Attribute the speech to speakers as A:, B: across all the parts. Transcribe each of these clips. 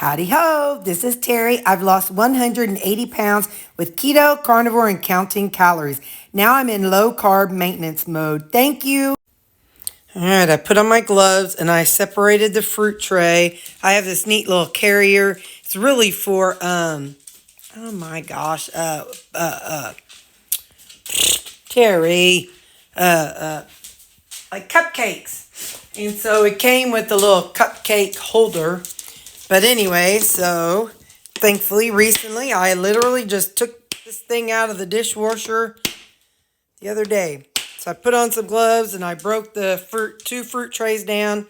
A: Howdy ho, this is Terry. I've lost 180 pounds with keto, carnivore, and counting calories. Now I'm in low carb maintenance mode. Thank you. All right, I put on my gloves and I separated the fruit tray. I have this neat little carrier. It's really for, oh my gosh, Terry, like cupcakes. And so it came with a little cupcake holder. But anyway, so thankfully recently I literally just took this thing out of the dishwasher the other day. So I put on some gloves and I broke the two fruit trays down,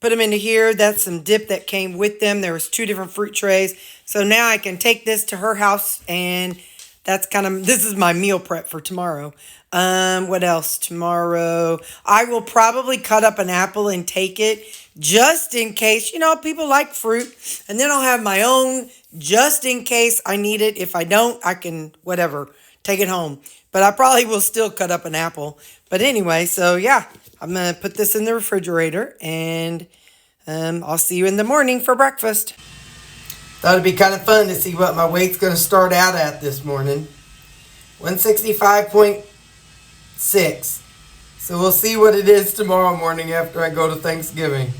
A: put them into here. That's some dip that came with them. There was 2 different fruit trays. So now I can take this to her house, and this is my meal prep for tomorrow. What else tomorrow? I will probably cut up an apple and take it just in case, people like fruit, and then I'll have my own just in case I need it. If I don't, I can, take it home. But I probably will still cut up an apple. But anyway, so yeah, I'm going to put this in the refrigerator, and I'll see you in the morning for breakfast. Thought it'd be kind of fun to see what my weight's going to start out at this morning. 165.6. So we'll see what it is tomorrow morning after I go to Thanksgiving.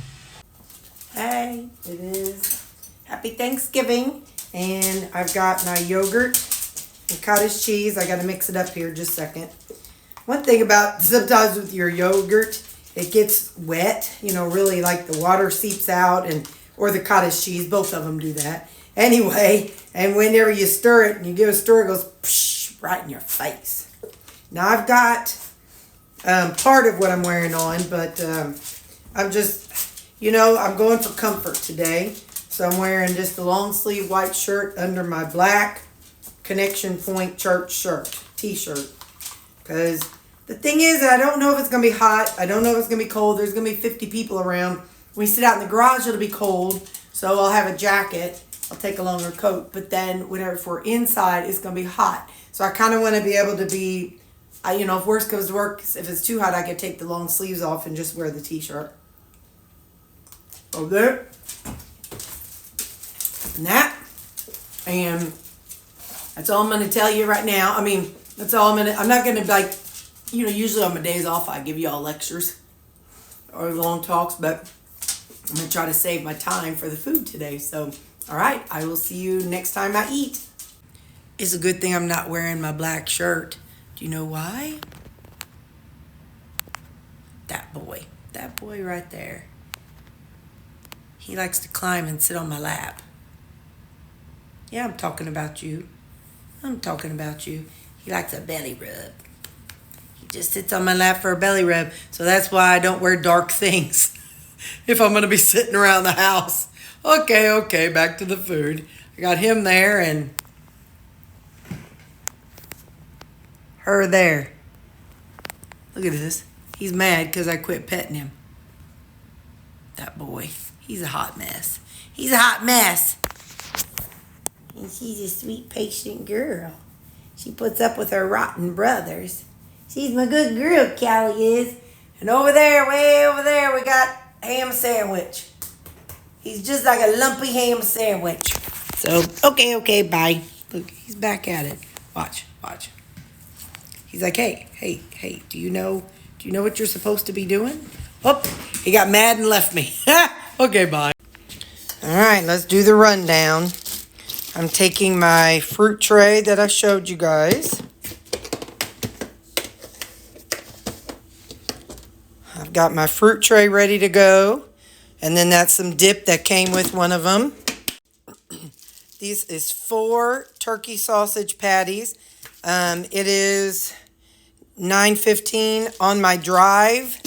A: Hey, it is Happy Thanksgiving. And I've got my yogurt and cottage cheese. I got to mix it up here just a second. One thing about sometimes with your yogurt, it gets wet. Really like the water seeps out, or the cottage cheese. Both of them do that. Anyway, and whenever you stir it and you give it a stir, it goes psh, right in your face. Now I've got part of what I'm wearing on, but I'm just, I'm going for comfort today. So I'm wearing just a long sleeve white shirt under my black Connection Point church shirt, t-shirt. Because the thing is, I don't know if it's going to be hot. I don't know if it's going to be cold. There's going to be 50 people around. When we sit out in the garage, it'll be cold. So I'll have a jacket. I'll take a longer coat. But then if we're inside, it's going to be hot. So I kind of want to be able to be, if worst comes to worst, if it's too hot, I could take the long sleeves off and just wear the t-shirt. Over there. And that. And that's all I'm going to tell you right now. That's all I'm not going to usually on my days off, I give you all lectures or long talks, but I'm going to try to save my time for the food today. So, all right, I will see you next time I eat. It's a good thing I'm not wearing my black shirt. Do you know why? That boy right there. He likes to climb and sit on my lap. Yeah, I'm talking about you. He likes a belly rub. He just sits on my lap for a belly rub. So that's why I don't wear dark things if I'm going to be sitting around the house. Okay, back to the food. I got him there and her there. Look at this. He's mad because I quit petting him. That boy. He's a hot mess. And she's a sweet, patient girl. She puts up with her rotten brothers. She's my good girl, Callie is. And way over there, we got ham sandwich. He's just like a lumpy ham sandwich. So, okay, bye. Look, he's back at it. Watch. He's like, hey, do you know what you're supposed to be doing? Oh, he got mad and left me. Okay, bye. All right, let's do the rundown. I'm taking my fruit tray that I showed you guys. I've got my fruit tray ready to go. And then that's some dip that came with one of them. This is 4 turkey sausage patties. It is 9:15 on my drive.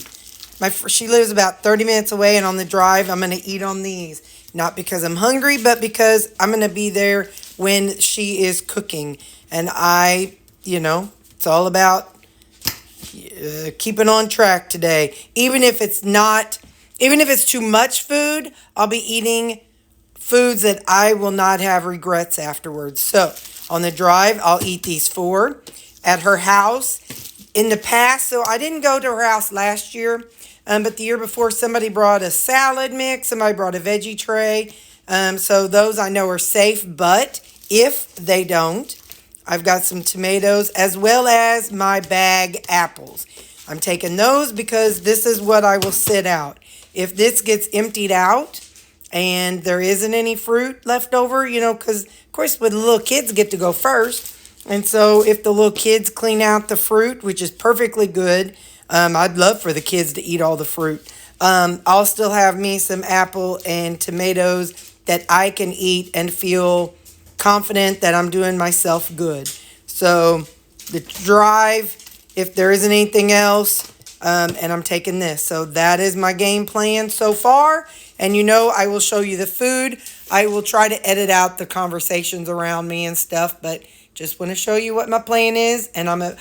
A: She lives about 30 minutes away, and on the drive, I'm going to eat on these. Not because I'm hungry, but because I'm going to be there when she is cooking. And it's all about keeping on track today. Even if it's too much food, I'll be eating foods that I will not have regrets afterwards. So on the drive, I'll eat these 4 at her house. In the past, so I didn't go to her house last year, but the year before, somebody brought a salad mix. Somebody brought a veggie tray. So those I know are safe, but if they don't, I've got some tomatoes as well as my bag apples. I'm taking those because this is what I will sit out. If this gets emptied out and there isn't any fruit left over, you know, because of course the little kids get to go first. And so if the little kids clean out the fruit, which is perfectly good, I'd love for the kids to eat all the fruit. I'll still have me some apple and tomatoes that I can eat and feel confident that I'm doing myself good. So the drive, if there isn't anything else, and I'm taking this. So that is my game plan so far. And you know, I will show you the food. I will try to edit out the conversations around me and stuff, but just want to show you what my plan is. And I'm a,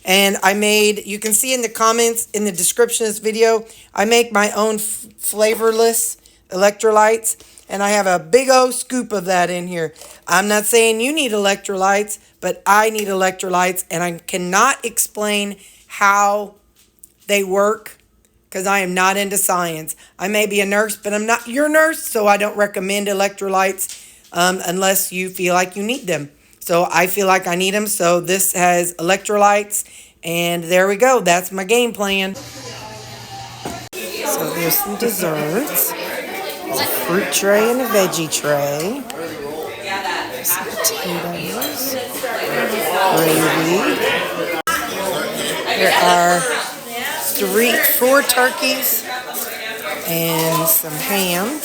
A: and I made, you can see in the comments, in the description of this video, I make my own flavorless electrolytes. And I have a big old scoop of that in here. I'm not saying you need electrolytes, but I need electrolytes. And I cannot explain how they work because I am not into science. I may be a nurse, but I'm not your nurse. So I don't recommend electrolytes unless you feel like you need them. So I feel like I need them. So this has electrolytes. And there we go. That's my game plan. So there's some desserts. There's a fruit tray and a veggie tray. Some potatoes. Gravy. There are 4 turkeys and some ham.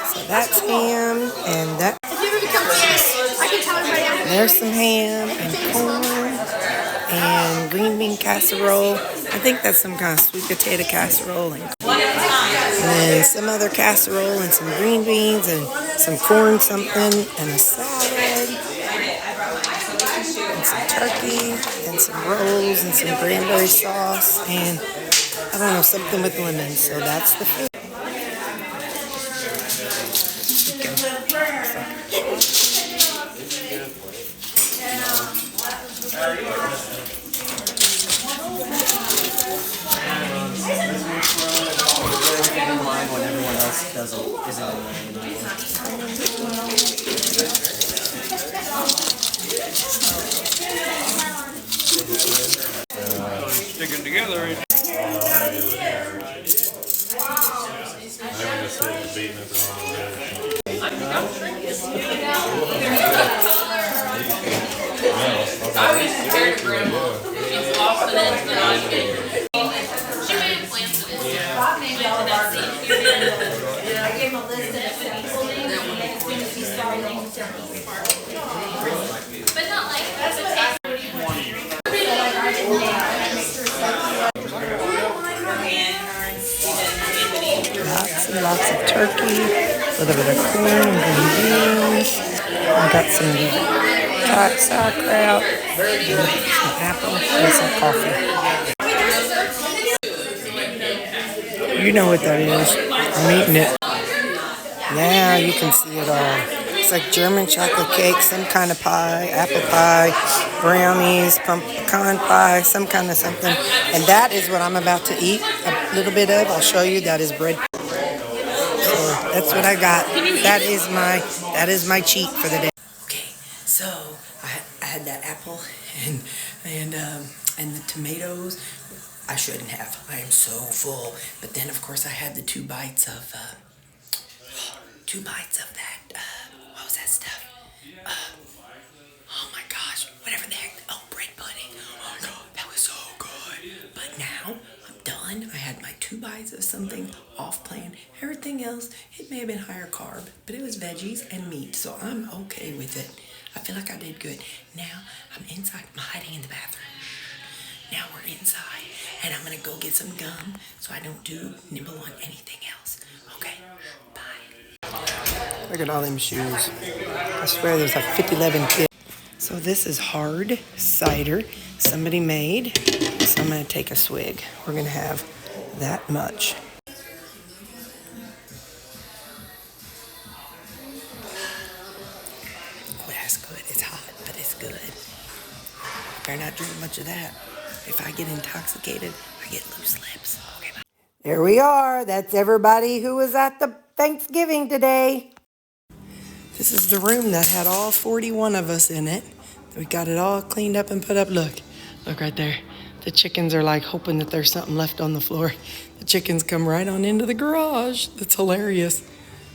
A: So that's ham and that. There's some ham and corn and green bean casserole. I think that's some kind of sweet potato casserole and then some other casserole and some green beans and some corn something and a salad and some turkey and some rolls and some cranberry sauce and I don't know, something with lemon. So that's the food.
B: When everyone else isn't
C: sticking together.
A: Lots of turkey, a little bit of corn and green beans. I got some sauerkraut, some apple, and some coffee. You know what that is. I'm eating it. Now you can see it all. It's like German chocolate cake, some kind of pie, apple pie, brownies, pecan pie, some kind of something. And that is what I'm about to eat a little bit of. I'll show you. That is bread. That's what I got. That is my cheat for the day. Okay, so I had that apple and the tomatoes. I shouldn't have. I am so full. But then of course I had the 2 bites of that. What was that stuff? Oh my gosh, whatever the heck. Oh, bread pudding. Oh my god, that was so good. But now I'm done. I had my 2 bites of something off plan. Everything else, it may have been higher carb, but it was veggies and meat, so I'm okay with it. I feel like I did good. Now I'm inside. I'm hiding in the bathroom. Now we're inside, and I'm gonna go get some gum so I don't nibble on anything else. Okay, bye. Look at all them shoes. I swear there's like 50-11 kids. So this is hard cider somebody made. So I'm gonna take a swig. We're gonna have that much. Oh, that's good. It's hot, but it's good. Better not drink much of that. If I get intoxicated, I get loose lips. Okay, bye. There we are. That's everybody who was at the Thanksgiving today. This is the room that had all 41 of us in it. We got it all cleaned up and put up. Look right there. The chickens are like hoping that there's something left on the floor. The chickens come right on into the garage. That's hilarious.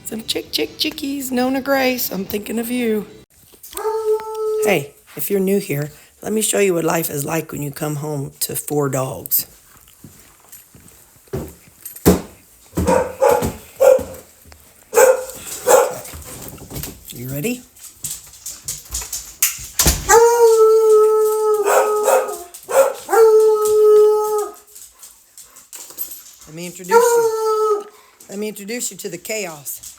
A: Some chickies, Nona Grace, I'm thinking of you. Hey, if you're new here, let me show you what life is like when you come home to 4 dogs. You ready? Let me introduce you to the chaos.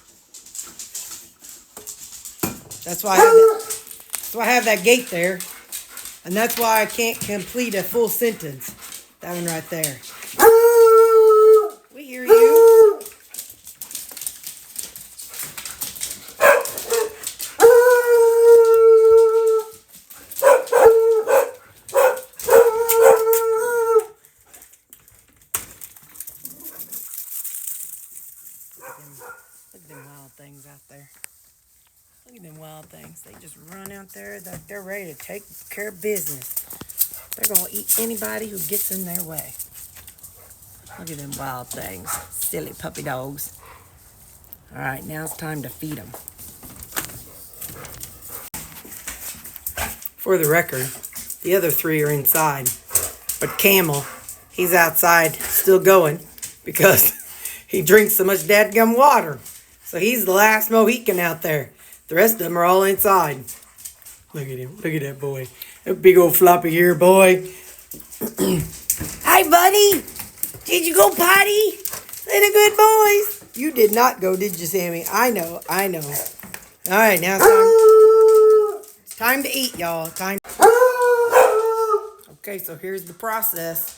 A: That's why I have that gate there. And that's why I can't complete a full sentence. That one right there. We hear you. Look at them wild things out there. Look at them wild things. They just run out there like they're ready to take care of business. They're going to eat anybody who gets in their way. Look at them wild things. Silly puppy dogs. All right, now it's time to feed them. For the record, the other 3 are inside. But Camel, he's outside still going because he drinks so much dadgum water. So he's the last Mohican out there. The rest of them are all inside. Look at him. Look at that boy. That big old floppy ear boy. Hi, buddy. Did you go potty? Little good boys. You did not go, did you, Sammy? I know. All right, now it's time to eat, y'all. Okay, so here's the process.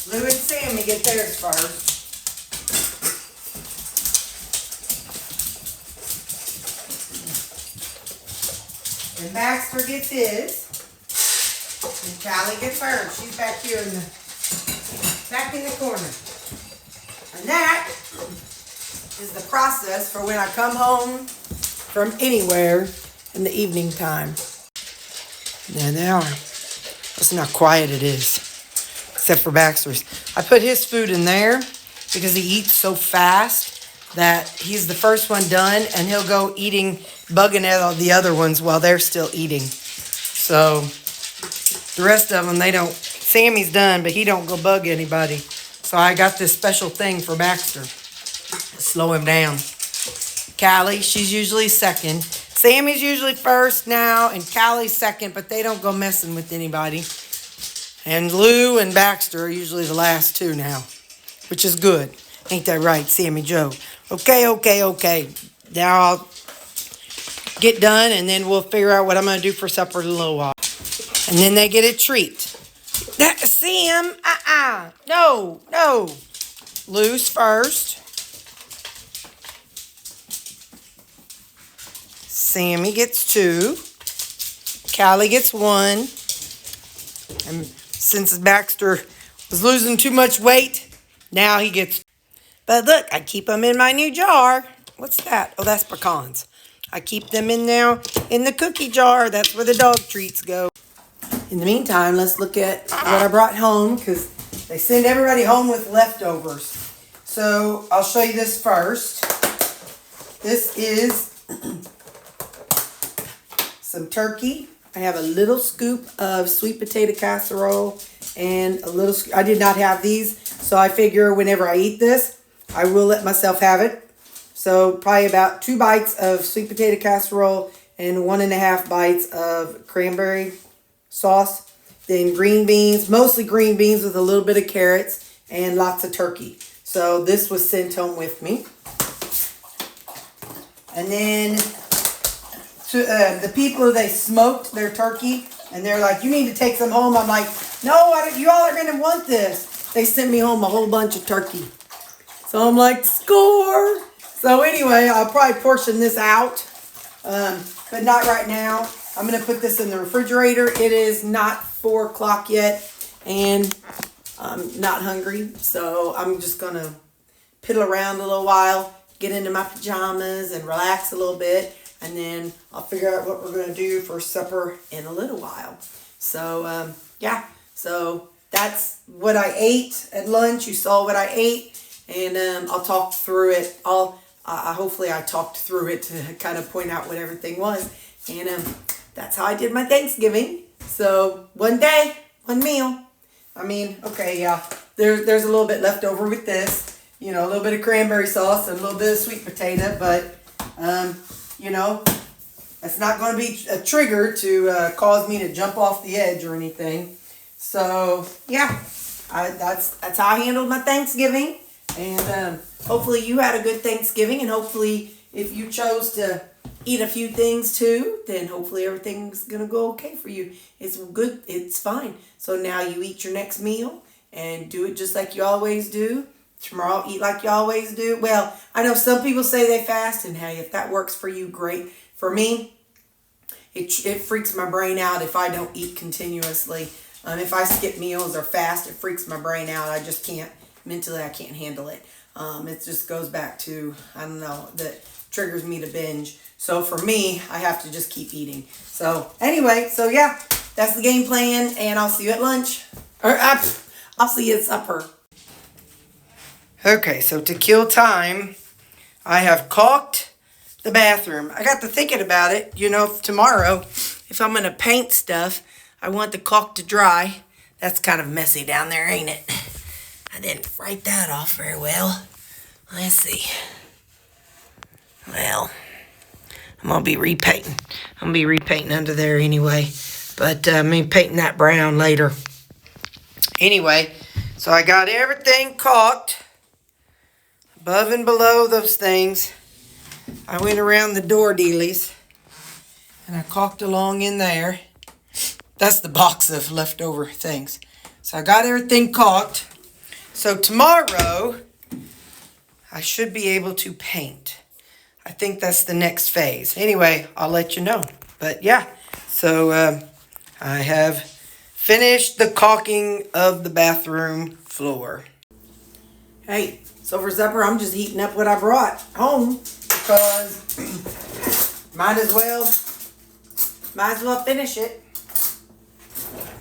A: Lou and Sammy get theirs first. And Baxter gets his. And Callie gets hers. She's back here back in the corner. And that is the process for when I come home from anywhere in the evening time. There they are. Listen how quiet it is. Except for Baxter's. I put his food in there because he eats so fast that he's the first one done and he'll go eating, bugging at all the other ones while they're still eating. So the rest of them, they don't. Sammy's done, but he don't go bug anybody. So I got this special thing for Baxter to slow him down. Callie, she's usually second. Sammy's usually first now and Callie's second, but they don't go messing with anybody. And Lou and Baxter are usually the last 2 now, which is good. Ain't that right, Sammy Joe? Okay. Now I'll get done, and then we'll figure out what I'm going to do for supper in a little while. And then they get a treat. Sam, no. Lou's first. Sammy gets 2. Callie gets 1. And since Baxter was losing too much weight, now he gets. But look, I keep them in my new jar. What's that? Oh, that's pecans. I keep them in now in the cookie jar. That's where the dog treats go. In the meantime, let's look at what I brought home because they send everybody home with leftovers. So I'll show you this first. This is some turkey. I have a little scoop of sweet potato casserole and a little, I did not have these, so I figure whenever I eat this, I will let myself have it. So probably about 2 bites of sweet potato casserole and 1.5 bites of cranberry sauce. Then green beans, mostly green beans with a little bit of carrots and lots of turkey. So this was sent home with me. And then the people, they smoked their turkey and they're like, you need to take some home. I'm like, no, you all are going to want this. They sent me home a whole bunch of turkey. So I'm like, score. So anyway, I'll probably portion this out, but not right now. I'm going to put this in the refrigerator. It is not 4 o'clock yet and I'm not hungry. So I'm just going to piddle around a little while, get into my pajamas and relax a little bit. And then I'll figure out what we're going to do for supper in a little while. So, yeah. So that's what I ate at lunch. You saw what I ate. And I'll talk through it. Hopefully I talked through it to kind of point out what everything was. And that's how I did my Thanksgiving. So one day, one meal. I mean, okay, yeah. There's a little bit left over with this. You know, a little bit of cranberry sauce and a little bit of sweet potato. But, you know, it's not going to be a trigger to cause me to jump off the edge or anything. So, yeah. That's how I handled my Thanksgiving. And hopefully you had a good Thanksgiving. And hopefully if you chose to eat a few things too, then hopefully everything's going to go okay for you. It's good. It's fine. So now you eat your next meal and do it just like you always do. Tomorrow, eat like you always do. Well, I know some people say they fast, and hey, if that works for you, great. For me, it freaks my brain out if I don't eat continuously. If I skip meals or fast, it freaks my brain out. I just can't, mentally, I can't handle it. It just goes back to, I don't know, that triggers me to binge. So for me, I have to just keep eating. So anyway, so yeah, that's the game plan, and I'll see you at lunch. Or I'll see you at supper. Okay, so to kill time, I have caulked the bathroom. I got to thinking about it. You know, tomorrow, if I'm going to paint stuff, I want the caulk to dry. That's kind of messy down there, ain't it? I didn't write that off very well. Let's see. Well, I'm going to be repainting. I'm going to be repainting under there anyway. But I'm going to be painting that brown later. Anyway, so I got everything caulked. Above and below those things. I went around the door dealies. And I caulked along in there. That's the box of leftover things. So I got everything caulked. So tomorrow, I should be able to paint. I think that's the next phase. Anyway, I'll let you know. But yeah, so I have finished the caulking of the bathroom floor. Hey, so for supper, I'm just heating up what I brought home because might as well finish it.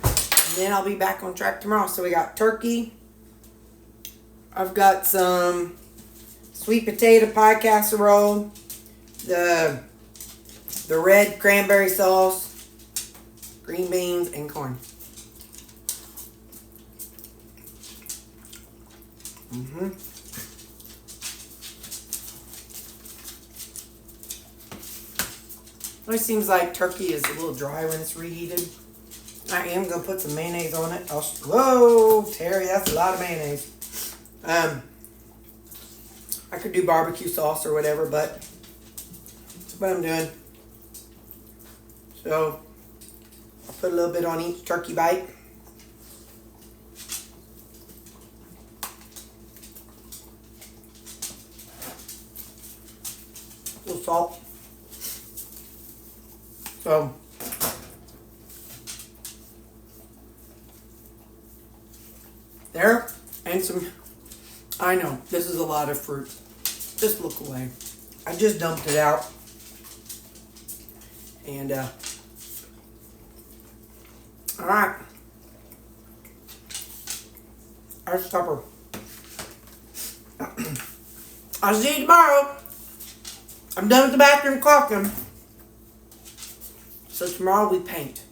A: And then I'll be back on track tomorrow. So we got turkey. I've got some sweet potato pie casserole, the red cranberry sauce, green beans, and corn. It seems like turkey is a little dry when it's reheated. I am going to put some mayonnaise on it. Whoa, Terry, that's a lot of mayonnaise. I could do barbecue sauce or whatever, but that's what I'm doing. So, I'll put a little bit on each turkey bite. A little salt. So, there, and some, I know, this is a lot of fruit. Just look away. I just dumped it out. And, alright. Our supper. I'll see you tomorrow. I'm done with the bathroom caulking. So tomorrow we paint.